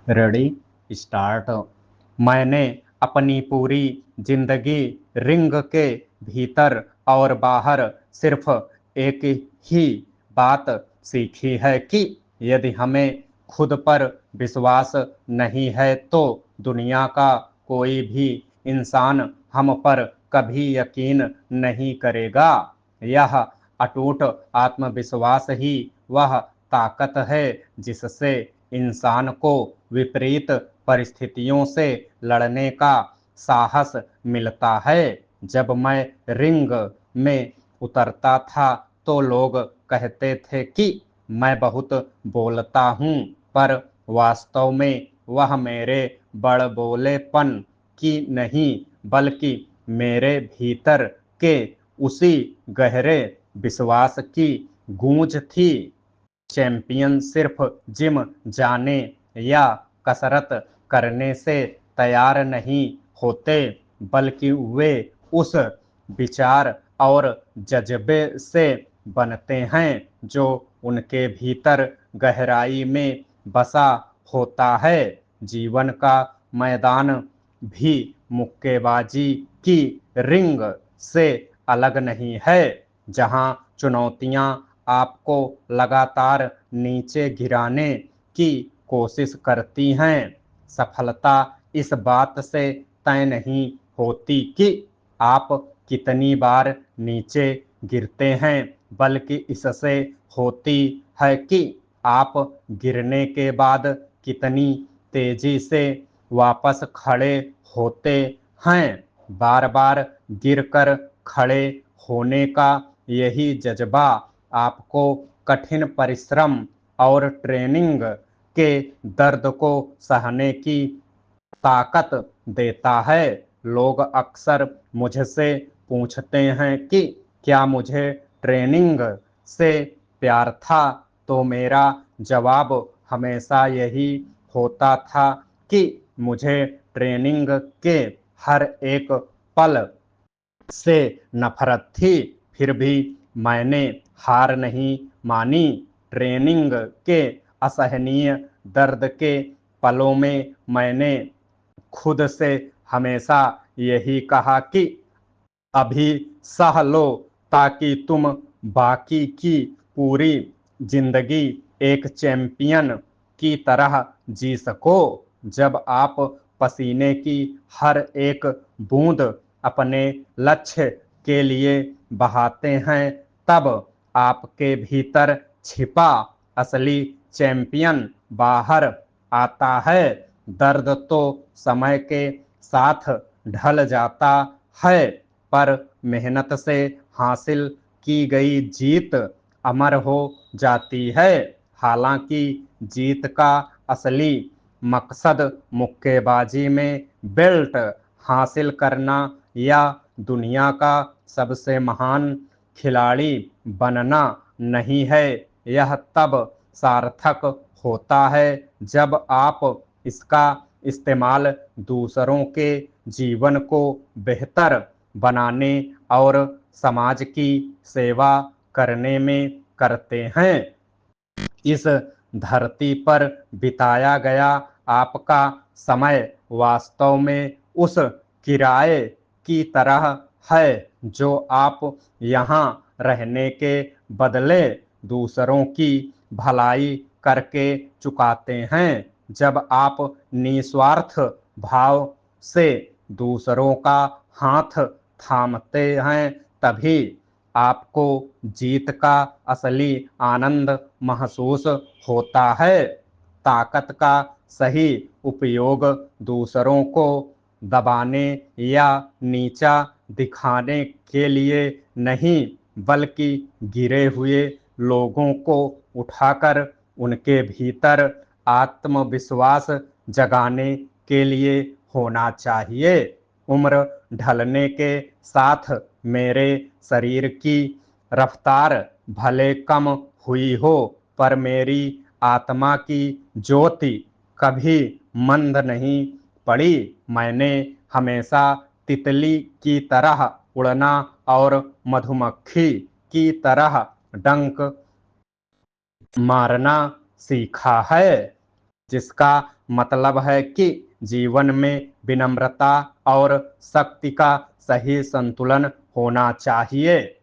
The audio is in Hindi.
Ready start. मैंने अपनी पूरी जिंदगी रिंग के भीतर और बाहर सिर्फ एक ही बात सीखी है कि यदि हमें खुद पर विश्वास नहीं है तो दुनिया का कोई भी इंसान हम पर कभी यकीन नहीं करेगा। यह अटूट आत्मविश्वास ही वह ताकत है जिससे इंसान को विपरीत परिस्थितियों से लड़ने का साहस मिलता है। जब मैं रिंग में उतरता था तो लोग कहते थे कि मैं बहुत बोलता हूँ, पर वास्तव में वह मेरे बड़बोलेपन की नहीं बल्कि मेरे भीतर के उसी गहरे विश्वास की गूंज थी। चैंपियन सिर्फ जिम जाने या कसरत करने से तैयार नहीं होते, बल्कि वे उस विचार और जज्बे से बनते हैं जो उनके भीतर गहराई में बसा होता है। जीवन का मैदान भी मुक्केबाजी की रिंग से अलग नहीं है, जहां चुनौतियां आपको लगातार नीचे गिराने की कोशिश करती हैं। सफलता इस बात से तय नहीं होती कि आप कितनी बार नीचे गिरते हैं, बल्कि इससे होती है कि आप गिरने के बाद कितनी तेजी से वापस खड़े होते हैं। बार बार गिरकर खड़े होने का यही जज्बा आपको कठिन परिश्रम और ट्रेनिंग के दर्द को सहने की ताकत देता है। लोग अक्सर मुझसे पूछते हैं कि क्या मुझे ट्रेनिंग से प्यार था, तो मेरा जवाब हमेशा यही होता था कि मुझे ट्रेनिंग के हर एक पल से नफरत थी। फिर भी मैंने हार नहीं मानी। ट्रेनिंग के असहनीय दर्द के पलों में मैंने खुद से हमेशा यही कहा कि अभी सह लो, ताकि तुम बाकी की पूरी जिंदगी एक चैंपियन की तरह जी सको। जब आप पसीने की हर एक बूंद अपने लक्ष्य के लिए बहाते हैं, तब आपके भीतर छिपा असली चैंपियन बाहर आता है। दर्द तो समय के साथ ढल जाता है, पर मेहनत से हासिल की गई जीत अमर हो जाती है। हालांकि जीत का असली मकसद मुक्केबाजी में बेल्ट हासिल करना या दुनिया का सबसे महान खिलाड़ी बनना नहीं है। यह तब सार्थक होता है जब आप इसका इस्तेमाल दूसरों के जीवन को बेहतर बनाने और समाज की सेवा करने में करते हैं। इस धरती पर बिताया गया आपका समय वास्तव में उस किराए की तरह है जो आप यहाँ रहने के बदले दूसरों की भलाई करके चुकाते हैं। जब आप निस्वार्थ भाव से दूसरों का हाथ थामते हैं, तभी आपको जीत का असली आनंद महसूस होता है। ताकत का सही उपयोग दूसरों को दबाने या नीचा दिखाने के लिए नहीं, बल्कि गिरे हुए लोगों को उठाकर उनके भीतर आत्मविश्वास जगाने के लिए होना चाहिए। उम्र ढलने के साथ मेरे शरीर की रफ्तार भले कम हुई हो, पर मेरी आत्मा की ज्योति कभी मंद नहीं पड़ी। मैंने हमेशा तितली की तरह उड़ना और मधुमक्खी की तरह डंक मारना सीखा है। जिसका मतलब है कि जीवन में विनम्रता और शक्ति का सही संतुलन होना चाहिए।